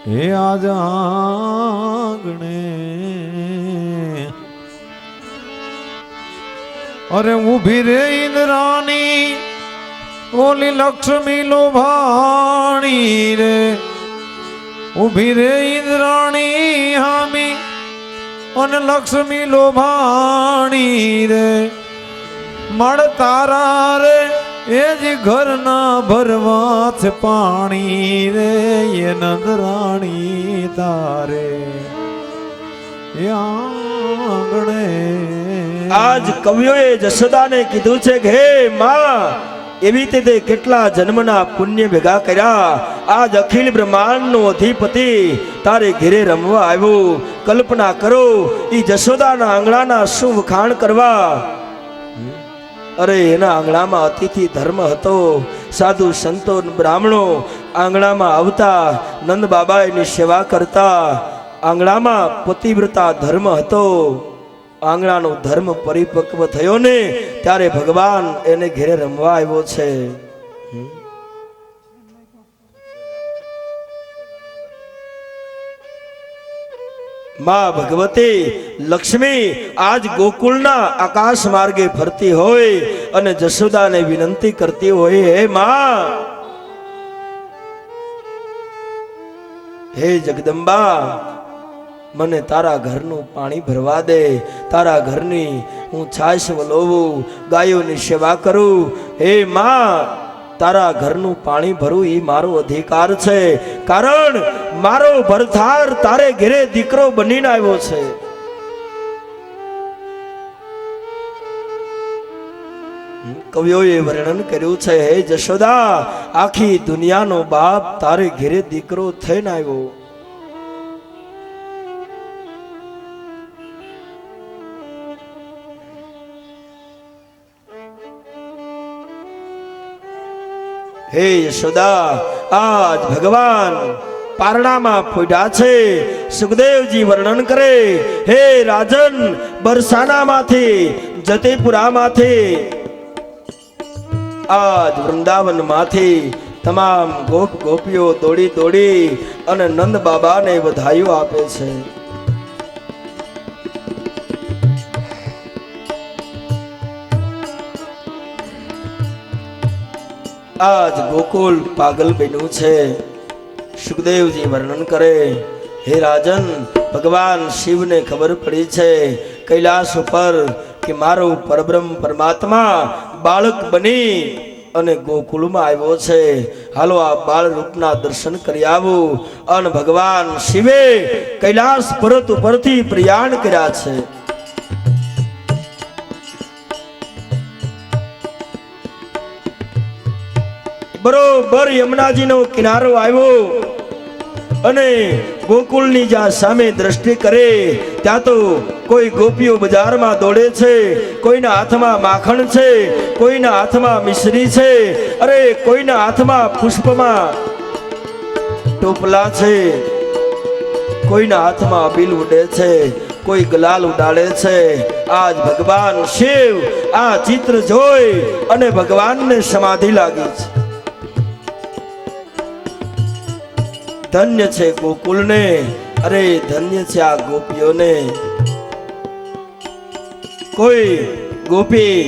હે આજ આંગણે અરે ઊભી રે ઇન્દ્રાણી ઓલી લક્ષ્મી લોભાણી રે ઊભી રે ઇન્દ્રાણી હામી અને લક્ષ્મી લોભાણી રે મળ તારા રે એ જ ઘરના ભરવા છે પાણી રે એ નંદરાણી તારે એ આંગણે આજ કવિઓએ જશોદાને કીધું છે કે હે માં એવી રીતે કેટલા જન્મના પુણ્ય ભેગા કર્યા આજ અખિલ બ્રહ્માંડનો અધિપતિ તારે ઘેરે રમવા આવ્યો કલ્પના કરો ઈ જશોદાના આંગણાના શું વખાણ કરવા અરે એના આંગણામાં અતિથિ ધર્મ હતો સાધુ સંતો બ્રાહ્મણો આંગણામાં આવતા નંદ બાબા એની સેવા કરતા આંગણામાં પતિવ્રતા ધર્મ હતો આંગણાનો ધર્મ પરિપક્વ થયો ને ત્યારે ભગવાન એને ઘેરે રમવા આવ્યો છે માં ભગવતી લક્ષ્મી આજ ગોકુળના આકાશ માર્ગે ફરતી હોય અને જશોદાને વિનંતી કરતી હોય હે માં હે જગદંબા મને તારા ઘરનું પાણી ભરવા દે તારા ઘરની હું છાશ વલોવું ગાયોની સેવા કરું હે માં તારા ઘરનું પાણી ભરવું એ મારો અધિકાર છે કારણ મારો ભરથાર તારે ઘરે દીકરો બનીને આવ્યો છે કવિઓએ વર્ણન કર્યું છે હે જશોદા આખી દુનિયાનો બાપ તારે ઘરે દીકરો થઈને આવ્યો હે યશોદા આજ ભગવાન પારણામાં ફૂટ્યા છે સુખદેવજી વર્ણન કરે હે રાજન બરસાનામાંથી જતેપુરામાંથી આજ વૃંદાવનમાંથી તમામ ગોપ ગોપીઓ દોડી દોડી અને નંદ બાબાને વધાઈઓ આપે છે આજ ગોકુલ પાગલ બન્યું છે સુખદેવજી વર્ણન કરે હે રાજન ભગવાન શિવને ખબર પડી છે કૈલાસ ઉપર કે મારો પરબ્રહ્મ પરમાત્મા બાળક બની અને ગોકુળમાં આવ્યો છે હાલો આ બાળ રૂપના દર્શન કરી આવું અને ભગવાન શિવે કૈલાસ પર્વત ઉપરથી પ્રયાણ કર્યા છે બરોબર યમુનાજીનો કિનારો આવ્યો અને ગોકુળની જ્યાં સામે દ્રષ્ટિ કરે ત્યાં તો કોઈ ગોપીઓ બજારમાં દોડે છે કોઈના હાથમાં માખણ છે કોઈના હાથમાં મિશ્રી છે અરે કોઈના હાથમાં પુષ્પમાં ટોપલા છે કોઈના હાથમાં અબીલ ઉડે છે કોઈ ગલાલ ઉડાડે છે આજ ભગવાન શિવ આ ચિત્ર જોઈ અને ભગવાનને સમાધિ લાગી છે ધન્ય છે ગોકુળને અરે ધન્ય છે આ ગોપીઓને કોઈ ગોપી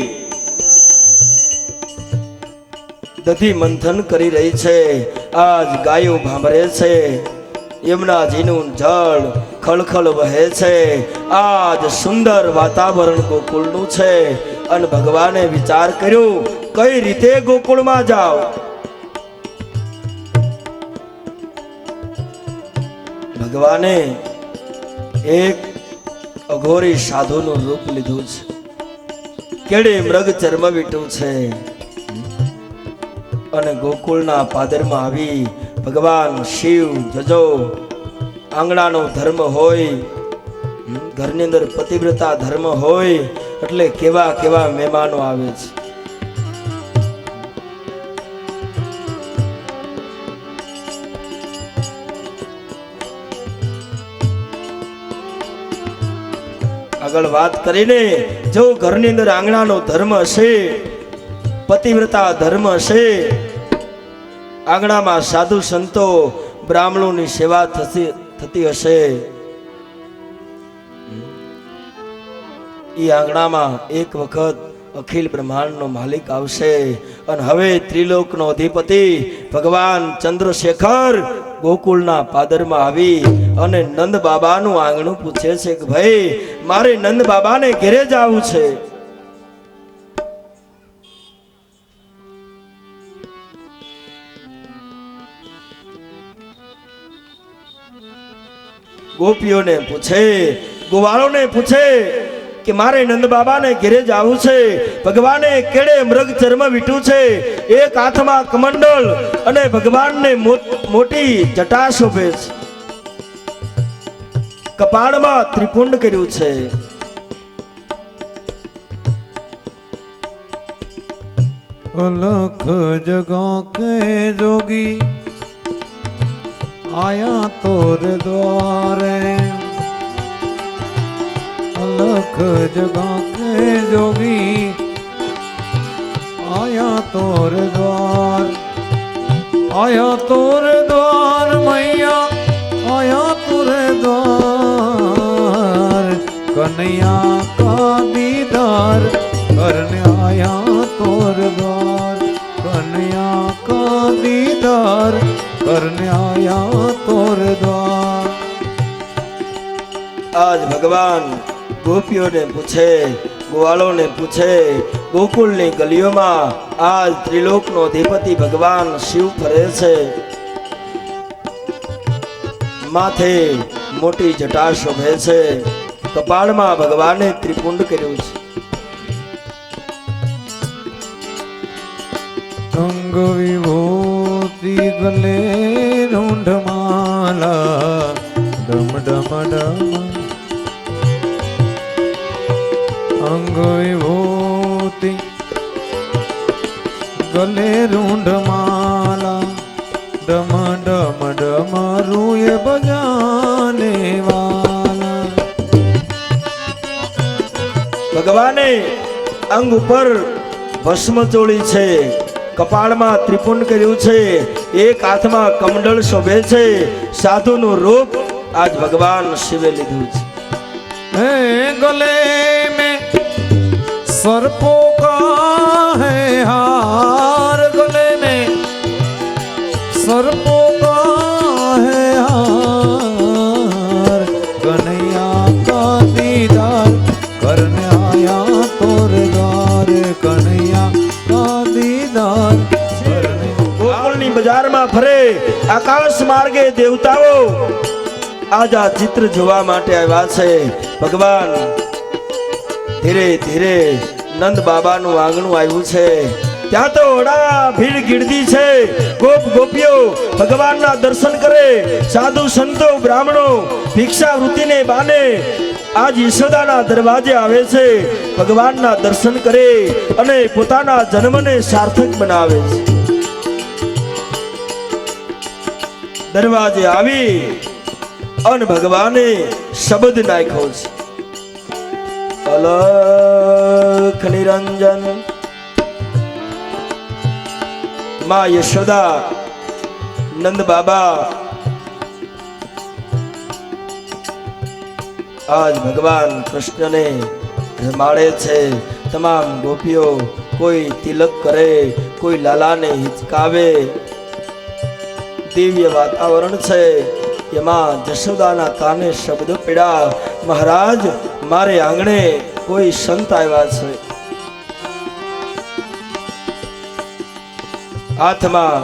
દધી મંથન કરી રહી છે આજ ગાયો ભાંભરે છે યમુનાજીનું જળ ખળખળ વહે છે આજ સુંદર વાતાવરણ ગોકુળનું છે અને ભગવાને વિચાર કર્યો કઈ રીતે ગોકુળમાં જાઓ ભગવાને એક અઘોરી સાધુનું રૂપ લીધું છે કેડે મૃગ ચર્મ વીટું છે અને ગોકુળના પાદરમાં આવી ભગવાન શિવ જજો આંગણાનો ધર્મ હોય ઘરની અંદર પતિવ્રતા ધર્મ હોય એટલે કેવા કેવા મહેમાનો આવે છે આગળ વાત કરીને જો ઘરની અંદર આંગણાનો ધર્મ હશે પતિવ્રતા ધર્મ હશે આંગણામાં સાધુ સંતો બ્રાહ્મણોની સેવા થતી હશે. એ આંગણામાં એક વખત અખિલ બ્રહ્માંડનો માલિક આવશે અને હવે ત્રિલોકનો અધિપતિ ભગવાન ચંદ્રશેખર ગોકુળના પાદરમાં આવી અને નંદ બાબાનું આંગણું પૂછે છે કે ભાઈ મારે નંદ બાબાને ઘેરે જવું છે. ગોપીઓને પૂછે, ગોવાળોને પૂછે કે મારે નંદ બાબાને ઘેરે જવું છે. ભગવાને કેડે મૃગ ચર્મ વીટ્યું છે, એક હાથમાં કમંડળ અને ભગવાનને મોટી જટા શોભે છે, કપાળમાં ત્રિપુંડ કર્યું છે. અલખ જગા કે જોગી આયા તોર દ્વારે, અલખ જગા કે જોગી આયા તોર દ્વાર, આયા તોર દ્વાર મૈયા આયા તોર દ્વાર, કનૈયા કા દીદાર કરને આયા તોર દ્વાર, કનૈયા કા દીદાર કરને આયા તોર દ્વાર. આજ ભગવાન ગોપીઓને પૂછે, ગોવાળોને પૂછે, ગોકુળની ગલીઓમાં આજ ત્રિલોકનો અધિપતિ ભગવાન શિવ ફરે છે. માથે મોટી જટા શોભે છે, કપાળમાં ભગવાને ત્રિપુંડ કર્યું છે. અંગ વિભૂતિ ગલે રૂંઢમાલા ડમ ડમ ડમ, અંગ વિભૂતિ ગલે રૂંઢમાલા ડમ ડમ ડમ રૂએ બજાને વાલા. ભગવાને અંગ ઉપર ભસ્મ ચોળી છે, કપાળમાં ત્રિપુંડ કર્યું છે, એક હાથમાં કમંડળ શોભે છે. સાધુનું રૂપ આજ ભગવાન શિવે લીધું છે. है गले में सर्पों का है हार, गले में सर्पों का है हार, कन्हैया का दीदार करने आया तोर द्वार, कन्हैया का દીદાર કરને. ગોકુળની બજારમાં ફરે આકાશ માર્ગે દેવતાઓ આજ આ ચિત્ર જોવા માટે આવ્યા છે. ભગવાન ધીરે ધીરે નંદ બાબાનું આંગણું આવ્યું છે. ત્યાં તો ઓડા ભીડ ગીરદી છે. ગોપ ગોપીઓ ભગવાનના દર્શન કરે, સાધુ સંતો બ્રાહ્મણો ભિક્ષા વૃત્તિને બાને આજ યશોદાના દરવાજે આવે છે. ભગવાનના દર્શન કરે અને પોતાના જન્મને સાર્થક બનાવે છે. દરવાજે આવી અને ભગવાને શબ્દ નાખ્યો છે, અલખ નિરંજન. માં યશોદા નંદ બાબા આજ ભગવાન કૃષ્ણને રમાડે છે. તમામ ગોપીઓ કોઈ તિલક કરે, કોઈ લાલાને હિચકાવે. દિવ્ય વાતાવરણ છે. એમાં જશોદાના કાને શબ્દ પડ્યા, મહારાજ મારે આંગણે કોઈ સંત આવ્યા છે. હાથમાં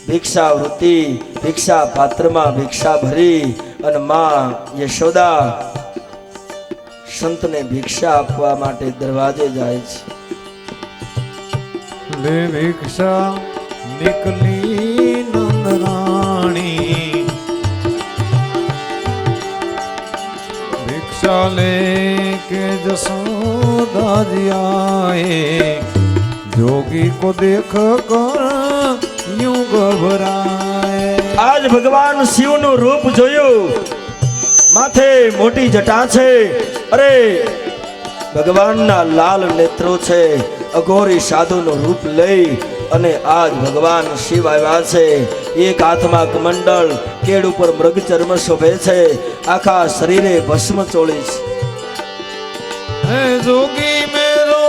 ભિક્ષા વૃત્તિ, ભિક્ષા પાત્રમાં ભિક્ષા ભરી અને માં યશોદા સંતને ભિક્ષા આપવા માટે દરવાજે જાય છે. લે ભિક્ષા निकली नंद रानी, भिक्षा लेके जसोदा जी आए, जोगी को देख कर यूं घबराए. આજ ભગવાન શિવનું રૂપ જોયું, માથે મોટી જટા છે. અરે ભગવાનના લાલ નેત્રો છે. અઘોરી સાધુનું રૂપ લઈ અને આજ ભગવાન શિવ આવ્યા છે. એક હાથમાં કમંડળ, કેડ ઉપર મૃગ ચર્મ શોભે છે, આખા શરીરે ભસ્મ ચોળી છે. હે જોગી મેરો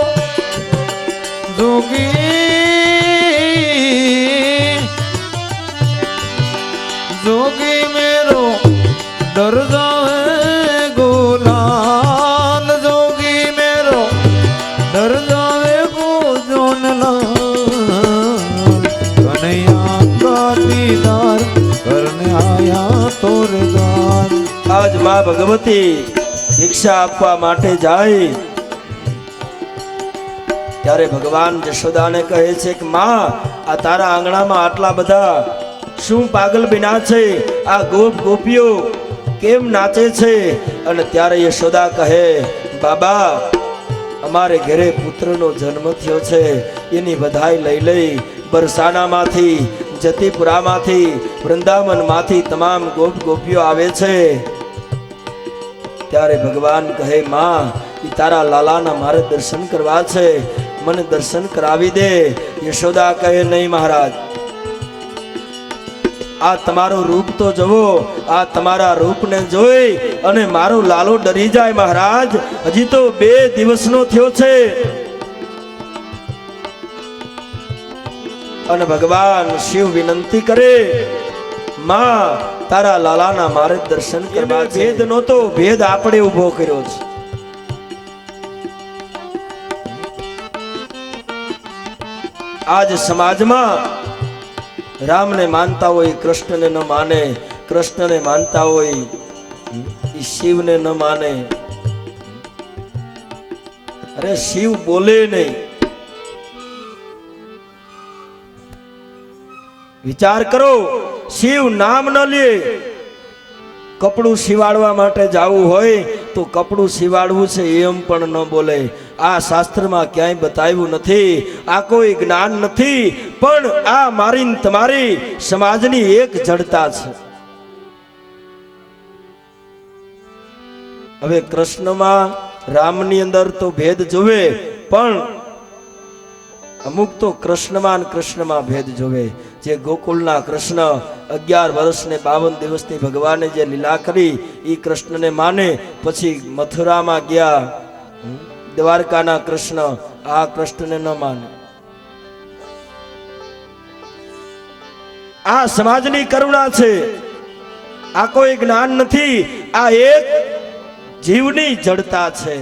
જોગી મેરો ડર જાવે ગુલાલ, જોગી મેરો ડર જાવે જોનલાલ, કનૈયા કાટીદાર કરને આયા તોરે દાર. આજ માં ભગવતી ભિક્ષા આપવા માટે જાય ત્યારે ભગવાન જશોદાને કહે છે કે માં, આ તારા આંગણામાં આટલા બધા શું પાગલ બિના છે? આ ગોપ ગોપીઓ કેમ નાચે છે? અને ત્યારે યશોદા કહે, બાબા, અમારે ઘરે પુત્રનો જન્મ થયો છે, એની બધાઈ લઈ લઈ બરસાનામાંથી, જતીપુરામાંથી, વૃંદાવનમાંથી તમામ ગોપ ગોપીઓ આવે છે. ત્યારે ભગવાન કહે, માં, ઈ તારા લાલાના મારે દર્શન કરવા છે, મને દર્શન કરાવી દે. યશોદા કહે, નહીં મહારાજ, આ તમારું રૂપ તો જુઓ, આ તમારા રૂપને જોઈ અને મારો લાલો ડરી જાય મહારાજ, હજી તો 2 દિવસનો થયો છે. અને ભગવાન શિવ વિનંતી કરે, માં, તારા લાલાના મારે દર્શન કરવા. ભેદ નહોતો, ભેદ આપણે ઉભો કર્યો છે. આજ સમાજમાં રામને માનતા હોય કૃષ્ણને ન માને, કૃષ્ણને માનતા હોય એ શિવને ન માને. અરે શિવ બોલે નહીં. વિચાર કરો, શિવ નામ ન લે. કપડું સિવાડવા માટે જવું હોય તો કપડું સિવાડવું છે એમ પણ ન બોલે. આ શાસ્ત્રમાં ક્યાંય બતાવ્યું નથી, આ કોઈ જ્ઞાન નથી, પણ આ મારી તમારી સમાજની એક જડતા છે. હવે કૃષ્ણમાં રામની અંદર તો ભેદ જોવે, પણ અમુક તો કૃષ્ણમાં ભેદ જોવે. જે ગોકુળના કૃષ્ણ 11 વર્ષ ને 52 દિવસની ભગવાને જે લીલા કરી એ કૃષ્ણને માને, પછી મથુરામાં ગયા દ્વારકાના કૃષ્ણ, આ કૃષ્ણને ન માને. આ સમાજની કરુણા છે, આ કોઈ જ્ઞાન નથી, આ એક જીવની જડતા છે.